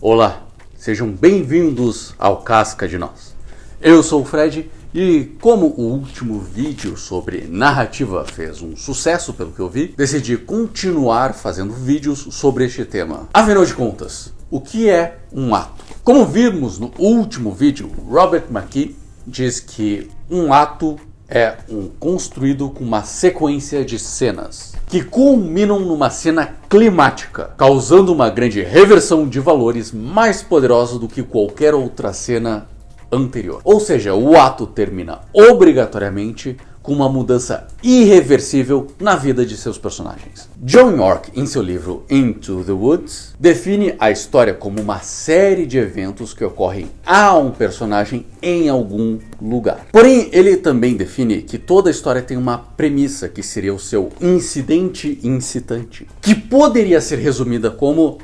Olá, sejam bem-vindos ao Casca de Nós. Eu sou o Fred e como o último vídeo sobre narrativa fez um sucesso pelo que eu vi, decidi continuar fazendo vídeos sobre este tema. Afinal de contas, o que é um ato? Como vimos no último vídeo, Robert McKee diz que um ato é construído com uma sequência de cenas que culminam numa cena climática, causando uma grande reversão de valores mais poderosa do que qualquer outra cena anterior. Ou seja, o ato termina obrigatoriamente com uma mudança irreversível na vida de seus personagens. John York, em seu livro Into the Woods, define a história como uma série de eventos que ocorrem a um personagem em algum lugar. Porém, ele também define que toda história tem uma premissa, que seria o seu incidente incitante, que poderia ser resumida como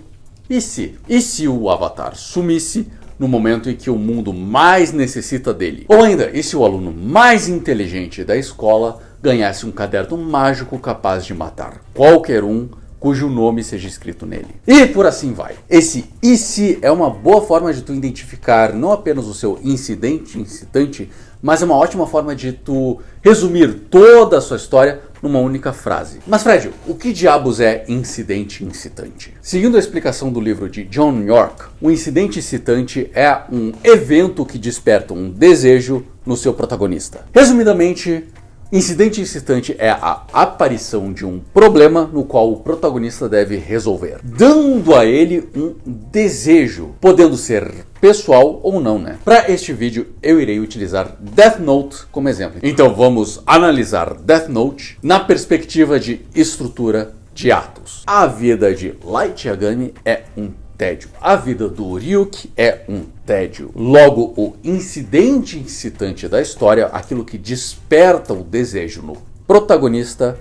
e se? E se o Avatar sumisse no momento em que o mundo mais necessita dele? Ou ainda, e se o aluno mais inteligente da escola ganhasse um caderno mágico capaz de matar qualquer um cujo nome seja escrito nele? E por assim vai. Esse e se é uma boa forma de tu identificar não apenas o seu incidente incitante, mas é uma ótima forma de tu resumir toda a sua história numa única frase. Mas Fred, o que diabos é incidente incitante? Seguindo a explicação do livro de John York, um incidente incitante é um evento que desperta um desejo no seu protagonista. Resumidamente, incidente incitante é a aparição de um problema no qual o protagonista deve resolver, dando a ele um desejo, podendo ser pessoal ou não, né? Para este vídeo eu irei utilizar Death Note como exemplo. Então vamos analisar Death Note na perspectiva de estrutura de atos. A vida de Light Yagami é um tédio. A vida do Ryuk é um tédio. Logo, o incidente incitante da história, aquilo que desperta o desejo no protagonista,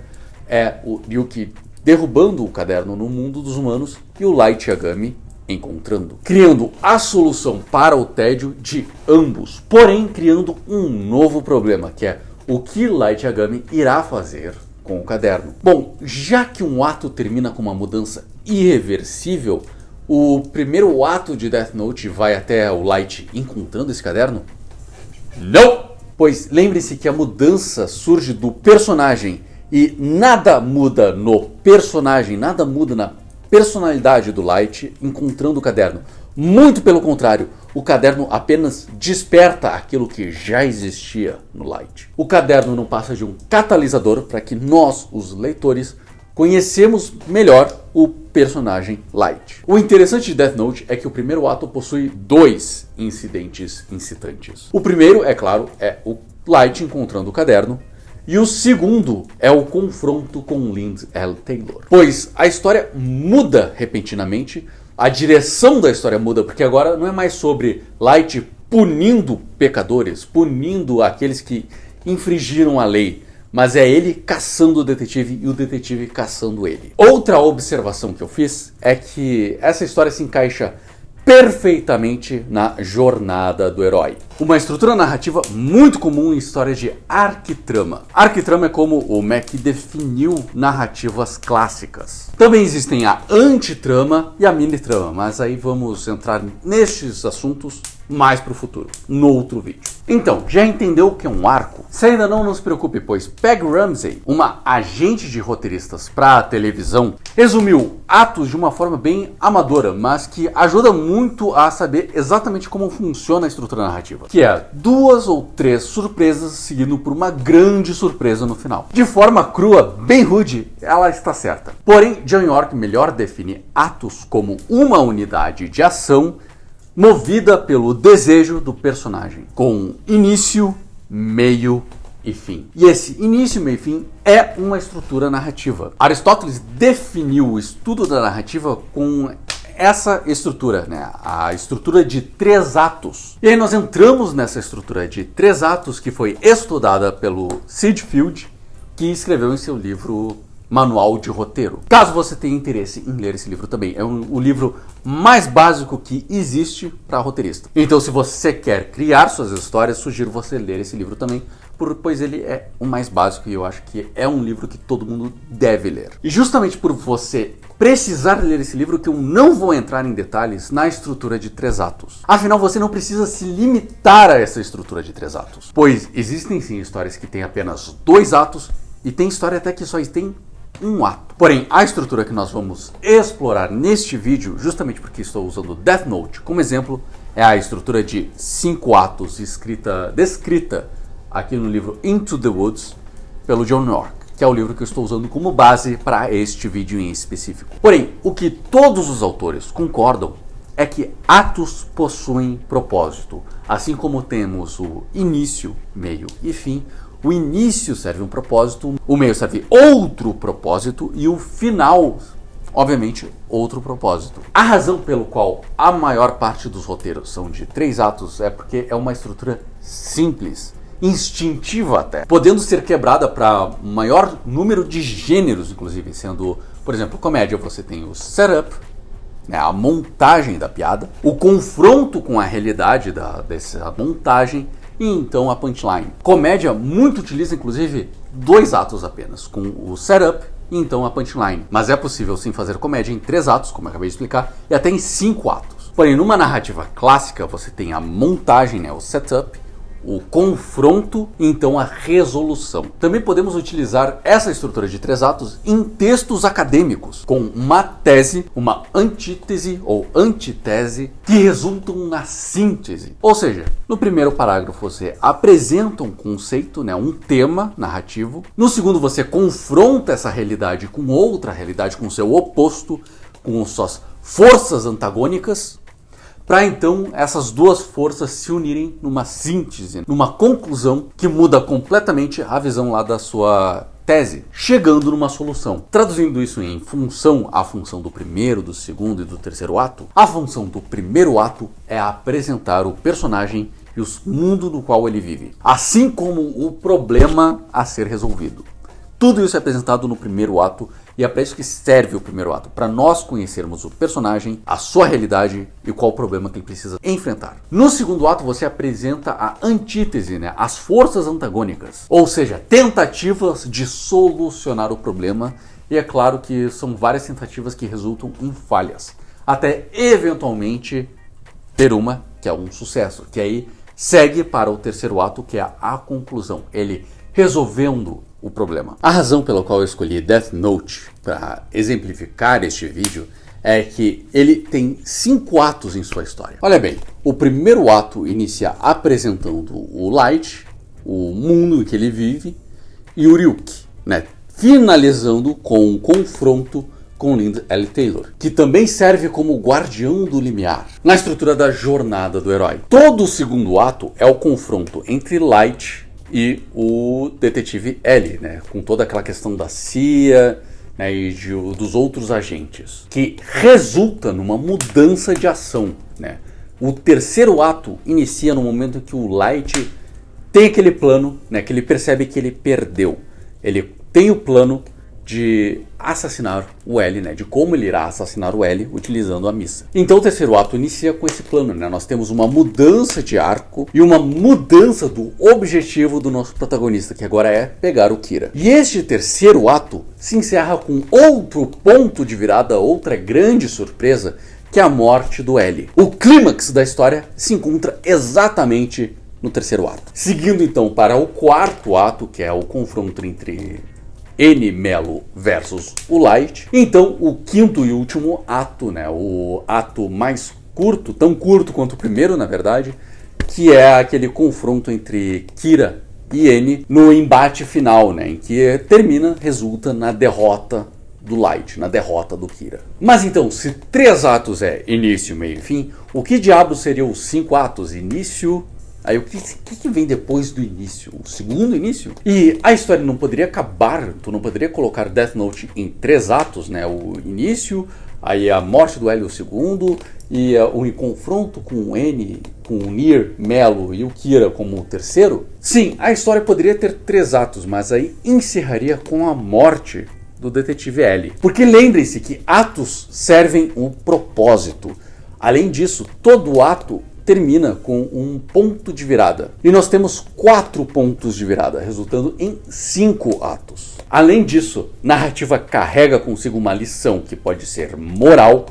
é o Ryuk derrubando o caderno no mundo dos humanos e o Light Yagami encontrando, criando a solução para o tédio de ambos, porém criando um novo problema, que é o que Light Yagami irá fazer com o caderno. Bom, já que um ato termina com uma mudança irreversível, o primeiro ato de Death Note vai até o Light encontrando esse caderno? Não! Pois lembre-se que a mudança surge do personagem e nada muda no personagem, nada muda na personalidade do Light encontrando o caderno. Muito pelo contrário, o caderno apenas desperta aquilo que já existia no Light. O caderno não passa de um catalisador para que nós, os leitores, conhecemos melhor o personagem Light. O interessante de Death Note é que o primeiro ato possui dois incidentes incitantes. O primeiro, é claro, é o Light encontrando o caderno, e o segundo é o confronto com Lind L. Taylor. Pois a história muda repentinamente, a direção da história muda, porque agora não é mais sobre Light punindo pecadores, punindo aqueles que infringiram a lei, mas é ele caçando o detetive e o detetive caçando ele. Outra observação que eu fiz é que essa história se encaixa perfeitamente na jornada do herói. Uma estrutura narrativa muito comum em histórias de arquitrama. Arquitrama é como o Mac definiu narrativas clássicas. Também existem a antitrama e a minitrama, mas aí vamos entrar nestes assuntos mais para o futuro, no outro vídeo. Então, já entendeu o que é um arco? Se ainda não se preocupe, pois Peg Ramsey, uma agente de roteiristas para a televisão, resumiu atos de uma forma bem amadora, mas que ajuda muito a saber exatamente como funciona a estrutura narrativa, que é 2 ou 3 surpresas seguindo por uma grande surpresa no final. De forma crua, bem rude, ela está certa. Porém, John York melhor define atos como uma unidade de ação movida pelo desejo do personagem, com início, meio e fim. E esse início, meio e fim é uma estrutura narrativa. Aristóteles definiu o estudo da narrativa com essa estrutura, né? A estrutura de 3 atos. E aí nós entramos nessa estrutura de 3 atos que foi estudada pelo Sid Field, que escreveu em seu livro Manual de Roteiro. Caso você tenha interesse em ler esse livro também, é o livro mais básico que existe para roteirista. Então, se você quer criar suas histórias, sugiro você ler esse livro também, pois ele é o mais básico e eu acho que é um livro que todo mundo deve ler. E justamente por você precisar ler esse livro que eu não vou entrar em detalhes na estrutura de 3 atos. Afinal, você não precisa se limitar a essa estrutura de 3 atos, pois existem sim histórias que têm apenas 2 atos e tem história até que só tem 1 ato. Porém, a estrutura que nós vamos explorar neste vídeo, justamente porque estou usando Death Note como exemplo, é a estrutura de 5 atos descrita aqui no livro Into the Woods pelo John York, que é o livro que eu estou usando como base para este vídeo em específico. Porém, o que todos os autores concordam é que atos possuem propósito. Assim como temos o início, meio e fim, o início serve um propósito, o meio serve outro propósito e o final, obviamente, outro propósito. A razão pelo qual a maior parte dos roteiros são de 3 atos é porque é uma estrutura simples, instintiva até, podendo ser quebrada para maior número de gêneros, inclusive, sendo, por exemplo, comédia, você tem o setup, né, a montagem da piada, o confronto com a realidade dessa montagem e então a punchline. Comédia muito utiliza, inclusive, 2 atos apenas, com o setup e então a punchline. Mas é possível sim fazer comédia em 3 atos, como eu acabei de explicar, e até em 5 atos. Porém, numa narrativa clássica, você tem a montagem, né, o setup, o confronto e então a resolução. Também podemos utilizar essa estrutura de 3 atos em textos acadêmicos, com uma tese, uma antítese ou antitese que resultam na síntese. Ou seja, no primeiro parágrafo você apresenta um conceito, né, um tema narrativo. No segundo você confronta essa realidade com outra realidade, com o seu oposto, com suas forças antagônicas, para então essas 2 forças se unirem numa síntese, numa conclusão que muda completamente a visão lá da sua tese, chegando numa solução. Traduzindo isso em função, a função do primeiro, do segundo e do terceiro ato, a função do primeiro ato é apresentar o personagem e o mundo no qual ele vive, assim como o problema a ser resolvido. Tudo isso é apresentado no primeiro ato e é para isso que serve o primeiro ato, para nós conhecermos o personagem, a sua realidade e qual o problema que ele precisa enfrentar. No segundo ato você apresenta a antítese, né, as forças antagônicas, ou seja, tentativas de solucionar o problema, e é claro que são várias tentativas que resultam em falhas, até eventualmente ter uma que é um sucesso, que aí segue para o terceiro ato, que é a conclusão, ele resolvendo o problema. A razão pela qual eu escolhi Death Note para exemplificar este vídeo é que ele tem 5 atos em sua história. Olha bem, o primeiro ato inicia apresentando o Light, o mundo em que ele vive, e o Ryuki, né, finalizando com um confronto com Lind L. Taylor, que também serve como guardião do limiar na estrutura da jornada do herói. Todo o segundo ato é o confronto entre Light e o detetive L, né, com toda aquela questão da CIA, né, e dos outros agentes, que resulta numa mudança de ação, né. O terceiro ato inicia no momento em que o Light tem aquele plano, né, que ele percebe que ele perdeu. Ele tem o plano de assassinar o L, né, de como ele irá assassinar o L utilizando a missa. Então o terceiro ato inicia com esse plano, né? Nós temos uma mudança de arco e uma mudança do objetivo do nosso protagonista, que agora é pegar o Kira. E este terceiro ato se encerra com outro ponto de virada, outra grande surpresa, que é a morte do L. O clímax da história se encontra exatamente no terceiro ato. Seguindo então para o quarto ato, que é o confronto entre N. Mello versus o Light. Então o quinto e último ato, né, o ato mais curto, tão curto quanto o primeiro na verdade, que é aquele confronto entre Kira e N no embate final, né, em que resulta na derrota do Light, na derrota do Kira. Mas então, se 3 atos é início, meio e fim, o que diabos seriam os 5 atos? Início... Aí o que vem depois do início? O segundo início? E a história não poderia acabar, tu não poderia colocar Death Note em 3 atos, né? O início, aí a morte do L o segundo, e o confronto com o N, com o Nier, Mello e o Kira como o terceiro. Sim, a história poderia ter 3 atos, mas aí encerraria com a morte do detetive L. Porque lembrem-se que atos servem um propósito. Além disso, todo ato termina com um ponto de virada. E nós temos 4 pontos de virada, resultando em 5 atos. Além disso, narrativa carrega consigo uma lição que pode ser moral,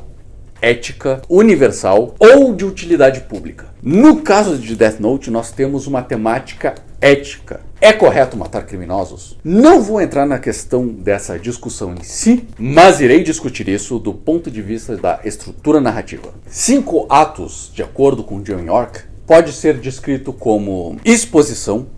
ética, universal ou de utilidade pública. No caso de Death Note, nós temos uma temática ética. É correto matar criminosos? Não vou entrar na questão dessa discussão em si, mas irei discutir isso do ponto de vista da estrutura narrativa. 5 atos, de acordo com John York, pode ser descrito como exposição,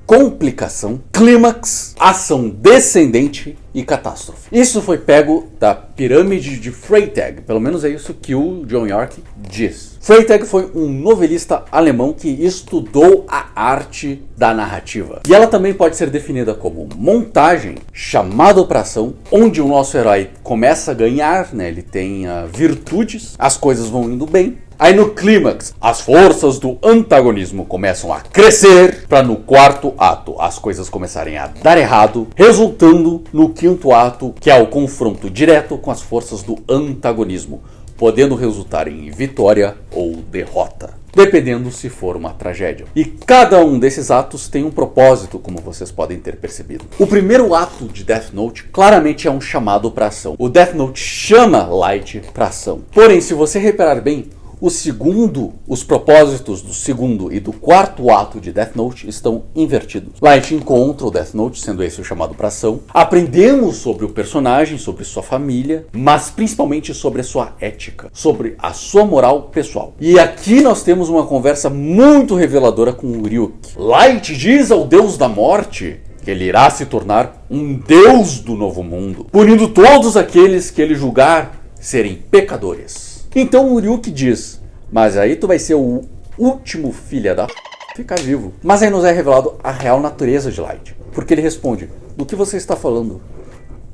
complicação, clímax, ação descendente e catástrofe. Isso foi pego da pirâmide de Freytag, pelo menos é isso que o John York diz. Freytag foi um novelista alemão que estudou a arte da narrativa. E ela também pode ser definida como montagem, chamado para ação, onde o nosso herói começa a ganhar, né? Ele tem virtudes, as coisas vão indo bem. Aí no clímax, as forças do antagonismo começam a crescer, para no 4º ato as coisas começarem a dar errado, resultando no 5º ato, que é o confronto direto com as forças do antagonismo, podendo resultar em vitória ou derrota, dependendo se for uma tragédia. E cada um desses atos tem um propósito, como vocês podem ter percebido. O primeiro ato de Death Note claramente é um chamado para ação. O Death Note chama Light para ação. Porém, se você reparar bem, os propósitos do 2º e do 4º ato de Death Note estão invertidos. Light encontra o Death Note, sendo esse o chamado para ação. Aprendemos sobre o personagem, sobre sua família, mas principalmente sobre a sua ética, sobre a sua moral pessoal. E aqui nós temos uma conversa muito reveladora com o Ryuk. Light diz ao Deus da Morte que ele irá se tornar um Deus do Novo Mundo, punindo todos aqueles que ele julgar serem pecadores. Então o Ryuk diz, mas aí tu vai ser o último filho da ficar vivo. Mas aí nos é revelado a real natureza de Light. Porque ele responde, do que você está falando?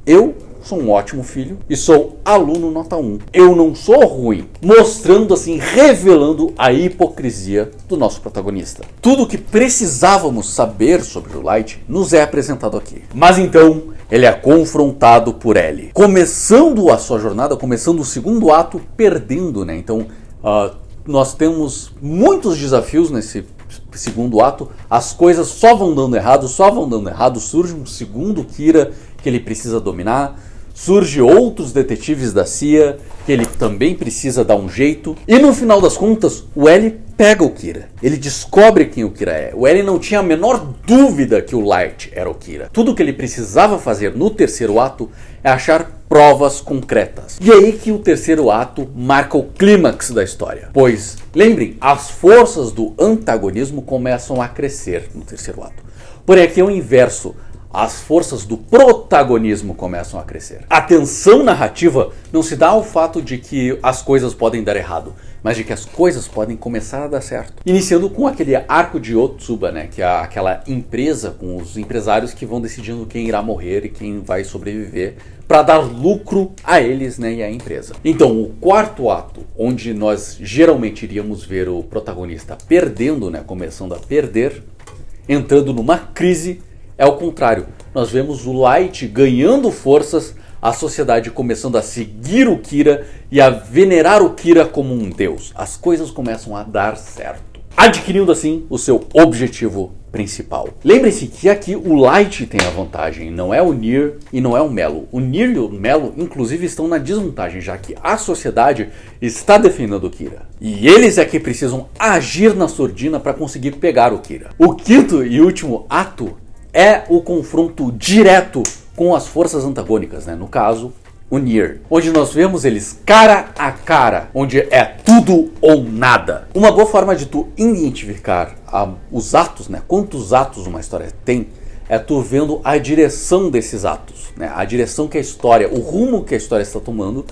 Eu sou um ótimo filho e sou aluno nota 1. Eu não sou ruim. Mostrando assim, revelando a hipocrisia do nosso protagonista. Tudo o que precisávamos saber sobre o Light nos é apresentado aqui. Mas então ele é confrontado por L. Começando a sua jornada, começando o 2º ato, perdendo, né? Então, nós temos muitos desafios nesse 2º ato. As coisas só vão dando errado, Surge um 2º Kira que ele precisa dominar. Surge outros detetives da CIA que ele também precisa dar um jeito. E no final das contas, o L pega o Kira. Ele descobre quem o Kira é. O L não tinha a menor dúvida que o Light era o Kira. Tudo que ele precisava fazer no 3º ato é achar provas concretas. E é aí que o 3º ato marca o clímax da história. Pois, lembrem, as forças do antagonismo começam a crescer no 3º ato. Porém, aqui é o inverso. As forças do protagonismo começam a crescer. A tensão narrativa não se dá ao fato de que as coisas podem dar errado, mas de que as coisas podem começar a dar certo. Iniciando com aquele arco de Otsuba, né, que é aquela empresa com os empresários que vão decidindo quem irá morrer e quem vai sobreviver para dar lucro a eles, né, e à empresa. Então, o 4º ato, onde nós geralmente iríamos ver o protagonista perdendo, né, começando a perder, entrando numa crise, é o contrário. Nós vemos o Light ganhando forças, a sociedade começando a seguir o Kira e a venerar o Kira como um deus. As coisas começam a dar certo, adquirindo assim o seu objetivo principal. Lembre-se que aqui o Light tem a vantagem, não é o Nier e não é o Melo. O Nier e o Melo inclusive estão na desvantagem, já que a sociedade está defendendo o Kira. E eles é que precisam agir na surdina para conseguir pegar o Kira. O 5º e último ato é o confronto direto com as forças antagônicas, né? No caso, o Nier, onde nós vemos eles cara a cara, onde é tudo ou nada. Uma boa forma de tu identificar os atos, né? Quantos atos uma história tem, é tu vendo a direção desses atos, né? A direção que a história, o rumo que a história está tomando,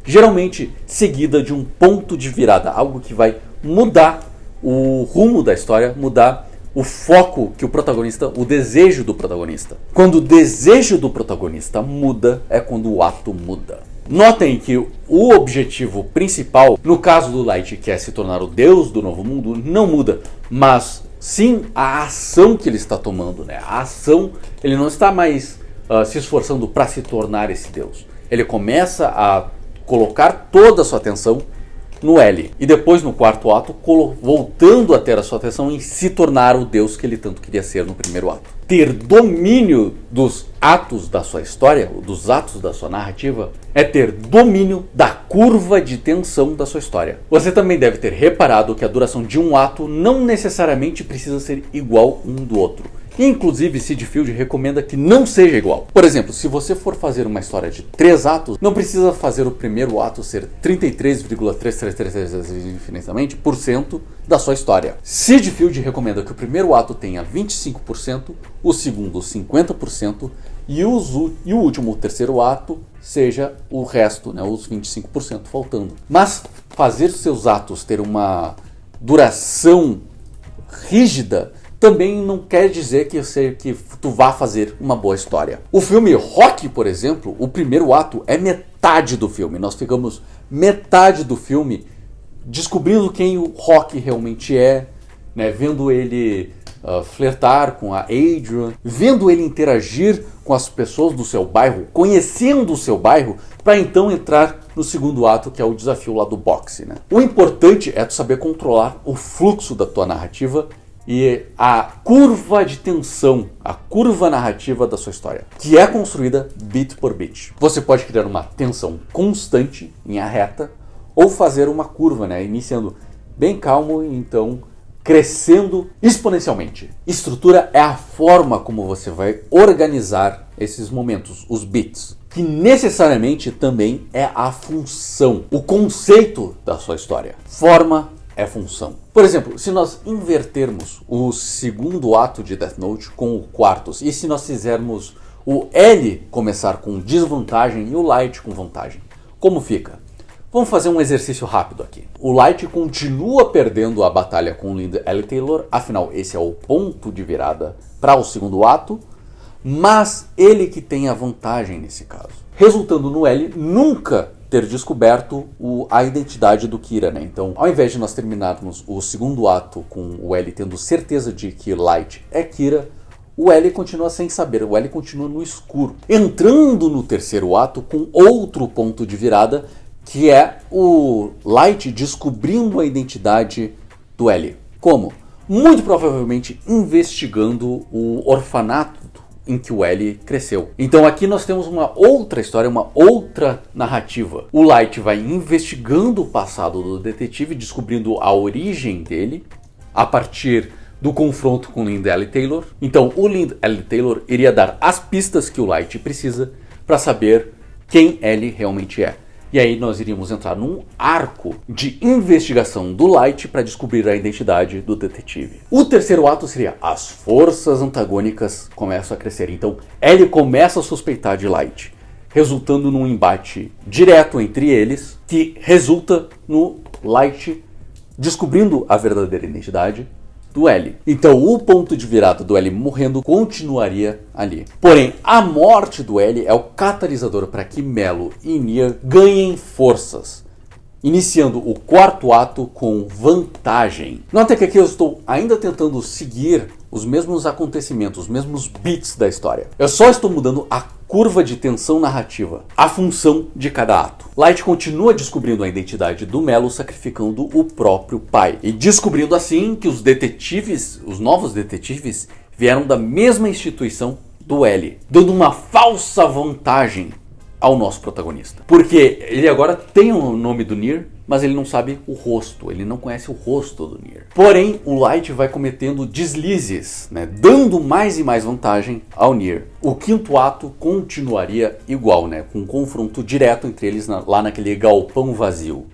geralmente seguida de um ponto de virada, algo que vai mudar o rumo da história, mudar o foco que o protagonista, o desejo do protagonista. Quando o desejo do protagonista muda, é quando o ato muda. Notem que o objetivo principal, no caso do Light, que é se tornar o deus do novo mundo, não muda, mas sim a ação que ele está tomando, né? A ação, ele não está mais se esforçando para se tornar esse deus. Ele começa a colocar toda a sua atenção no L. E depois, no quarto ato, voltando a ter a sua atenção em se tornar o Deus que ele tanto queria ser no primeiro ato. Ter domínio dos atos da sua história, dos atos da sua narrativa, é ter domínio da curva de tensão da sua história. Você também deve ter reparado que a duração de um ato não necessariamente precisa ser igual um do outro. E, inclusive, Sid Field recomenda que não seja igual. Por exemplo, se você for fazer uma história de 3 atos, não precisa fazer o primeiro ato ser 33,333 infinitamente por cento da sua história. Sid Field recomenda que o primeiro ato tenha 25%, o segundo 50% e o último, o terceiro ato, seja o resto, né, os 25% faltando. Mas fazer seus atos ter uma duração rígida também não quer dizer que tu vá fazer uma boa história. O filme Rocky, por exemplo, o primeiro ato é metade do filme. Nós ficamos metade do filme descobrindo quem o Rocky realmente é, né? Vendo ele flertar com a Adrian, vendo ele interagir com as pessoas do seu bairro, conhecendo o seu bairro, para então entrar no segundo ato, que é o desafio lá do boxe, né? O importante é tu saber controlar o fluxo da tua narrativa e a curva de tensão, a curva narrativa da sua história, que é construída bit por bit. Você pode criar uma tensão constante, em linha reta, ou fazer uma curva, né, iniciando bem calmo e então crescendo exponencialmente. Estrutura é a forma como você vai organizar esses momentos, os bits, que necessariamente também é a função, o conceito da sua história. Forma é função. Por exemplo, se nós invertermos o segundo ato de Death Note com o quarto, e se nós fizermos o L começar com desvantagem e o Light com vantagem, como fica? Vamos fazer um exercício rápido aqui. O Light continua perdendo a batalha com o Lind L. Taylor, afinal esse é o ponto de virada para o segundo ato, mas ele que tem a vantagem nesse caso. Resultando no L nunca ter descoberto a identidade do Kira, né? Então, ao invés de nós terminarmos o segundo ato com o L tendo certeza de que Light é Kira, o L continua sem saber, o L continua no escuro. Entrando no terceiro ato com outro ponto de virada, que é o Light descobrindo a identidade do L. Como? Muito provavelmente investigando o orfanato em que o L cresceu. Então aqui nós temos uma outra história, uma outra narrativa. O Light vai investigando o passado do detetive, descobrindo a origem dele, a partir do confronto com o Lind L. Taylor. Então o Lind L. Taylor iria dar as pistas que o Light precisa para saber quem L realmente é. E aí nós iríamos entrar num arco de investigação do Light para descobrir a identidade do detetive. O terceiro ato seria as forças antagônicas começam a crescer. Então L começa a suspeitar de Light, resultando num embate direto entre eles, que resulta no Light descobrindo a verdadeira identidade do L. Então o ponto de virada do L morrendo continuaria ali. Porém, a morte do L é o catalisador para que Mello e Nier ganhem forças, iniciando o quarto ato com vantagem. Nota que aqui eu estou ainda tentando seguir os mesmos acontecimentos, os mesmos bits da história. Eu só estou mudando a curva de tensão narrativa, a função de cada ato. Light continua descobrindo a identidade do Mello, sacrificando o próprio pai. E descobrindo assim que os detetives, os novos detetives, vieram da mesma instituição do L, dando uma falsa vantagem ao nosso protagonista. Porque ele agora tem o nome do Nier, mas ele não sabe o rosto, ele não conhece o rosto do Nier. Porém, o Light vai cometendo deslizes, né, dando mais e mais vantagem ao Nier. O quinto ato continuaria igual, né, com um confronto direto entre eles lá naquele galpão vazio.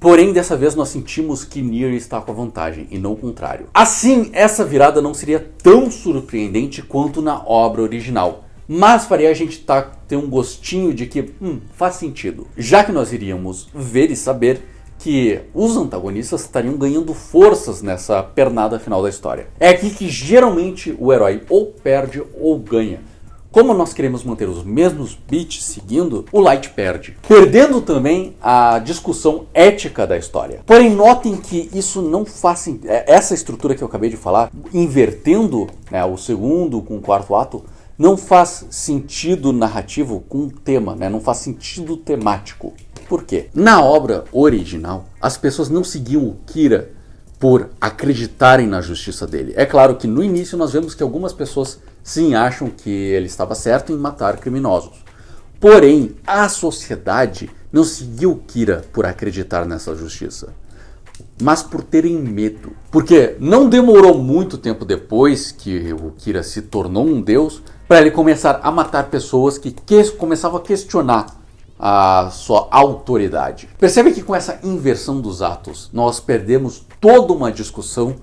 Porém, dessa vez nós sentimos que Nier está com a vantagem e não o contrário. Assim, essa virada não seria tão surpreendente quanto na obra original, mas faria a gente ter um gostinho de que faz sentido, já que nós iríamos ver e saber que os antagonistas estariam ganhando forças nessa pernada final da história. É aqui que geralmente o herói ou perde ou ganha. Como nós queremos manter os mesmos beats seguindo, o Light perde, perdendo também a discussão ética da história. Porém, notem que isso não faz sentido. Essa estrutura que eu acabei de falar, invertendo, né, o segundo com o quarto ato, não faz sentido narrativo com o tema, né? Não faz sentido temático. por quê? Na obra original, as pessoas não seguiam o Kira por acreditarem na justiça dele. É claro que no início nós vemos que algumas pessoas sim acham que ele estava certo em matar criminosos. Porém, a sociedade não seguiu o Kira por acreditar nessa justiça, mas por terem medo. Porque não demorou muito tempo depois que o Kira se tornou um deus para ele começar a matar pessoas que começavam a questionar a sua autoridade. Percebe que com essa inversão dos atos, nós perdemos toda uma discussão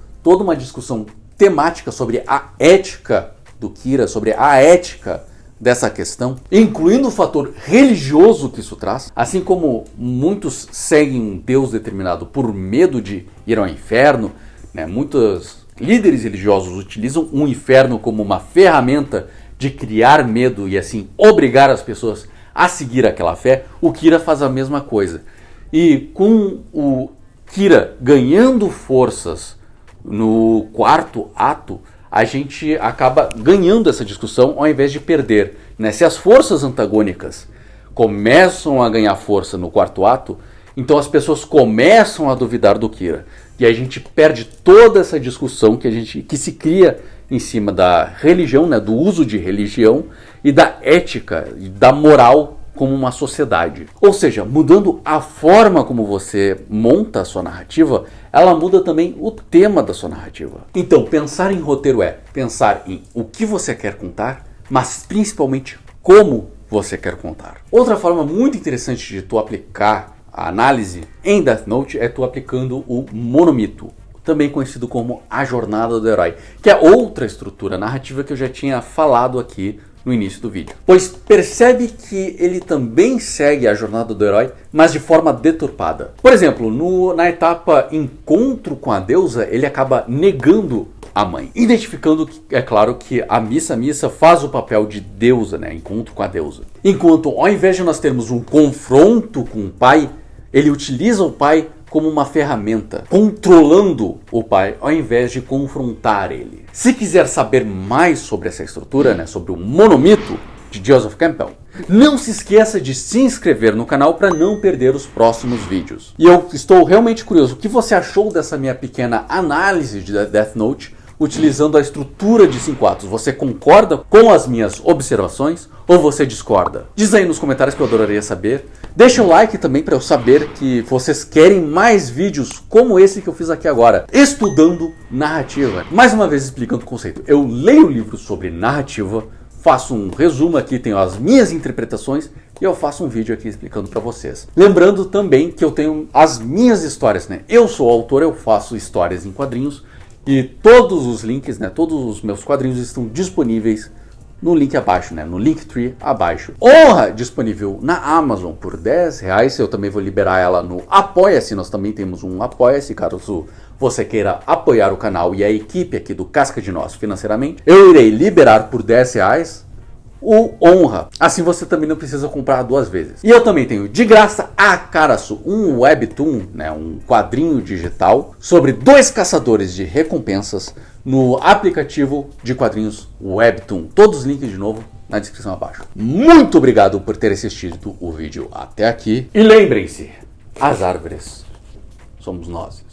temática sobre a ética do Kira, sobre a ética dessa questão, incluindo o fator religioso que isso traz, assim como muitos seguem um Deus determinado por medo de ir ao inferno, né? Muitos líderes religiosos utilizam o inferno como uma ferramenta de criar medo e assim obrigar as pessoas a seguir aquela fé. O Kira faz a mesma coisa. E com o Kira ganhando forças no quarto ato, a gente acaba ganhando essa discussão ao invés de perder, né? Se as forças antagônicas começam a ganhar força no quarto ato, então as pessoas começam a duvidar do Kira. E a gente perde toda essa discussão que se cria em cima da religião, né? Do uso de religião e da ética e da moral como uma sociedade. Ou seja, mudando a forma como você monta a sua narrativa, ela muda também o tema da sua narrativa. Então, pensar em roteiro é pensar em o que você quer contar, mas principalmente como você quer contar. Outra forma muito interessante de tu aplicar a análise em Death Note é tu aplicando o monomito, também conhecido como a jornada do herói, que é outra estrutura narrativa que eu já tinha falado aqui no início do vídeo. Pois percebe que ele também segue a jornada do herói, mas de forma deturpada. Por exemplo, na etapa encontro com a deusa, ele acaba negando a mãe, identificando que, é claro, que a Missa faz o papel de deusa, né? Encontro com a deusa. Enquanto, ao invés de nós termos um confronto com o pai, ele utiliza o pai como uma ferramenta, controlando o pai ao invés de confrontar ele. Se quiser saber mais sobre essa estrutura, né, sobre o monomito de Joseph Campbell, não se esqueça de se inscrever no canal para não perder os próximos vídeos. E eu estou realmente curioso, o que você achou dessa minha pequena análise de Death Note utilizando a estrutura de 5 atos? Você concorda com as minhas observações ou você discorda? Diz aí nos comentários que eu adoraria saber. Deixa um like também para eu saber que vocês querem mais vídeos como esse que eu fiz aqui agora, estudando narrativa. Mais uma vez explicando o conceito. Eu leio livros sobre narrativa, faço um resumo aqui, tenho as minhas interpretações e eu faço um vídeo aqui explicando para vocês. Lembrando também que eu tenho as minhas histórias, né? Eu sou autor, eu faço histórias em quadrinhos e todos os links, né? Todos os meus quadrinhos estão disponíveis no link abaixo, né? No Linktree abaixo. Honra disponível na Amazon por R$10. Eu também vou liberar ela no Apoia-se. Nós também temos um Apoia-se, caso você queira apoiar o canal e a equipe aqui do Casca de Nós financeiramente. Eu irei liberar por R$10 o Honra. Assim você também não precisa comprar 2 vezes. E eu também tenho de graça a Karasu, um webtoon, né, um quadrinho digital sobre 2 caçadores de recompensas no aplicativo de quadrinhos Webtoon. Todos os links de novo na descrição abaixo. Muito obrigado por ter assistido o vídeo até aqui. E lembrem-se, as árvores somos nós.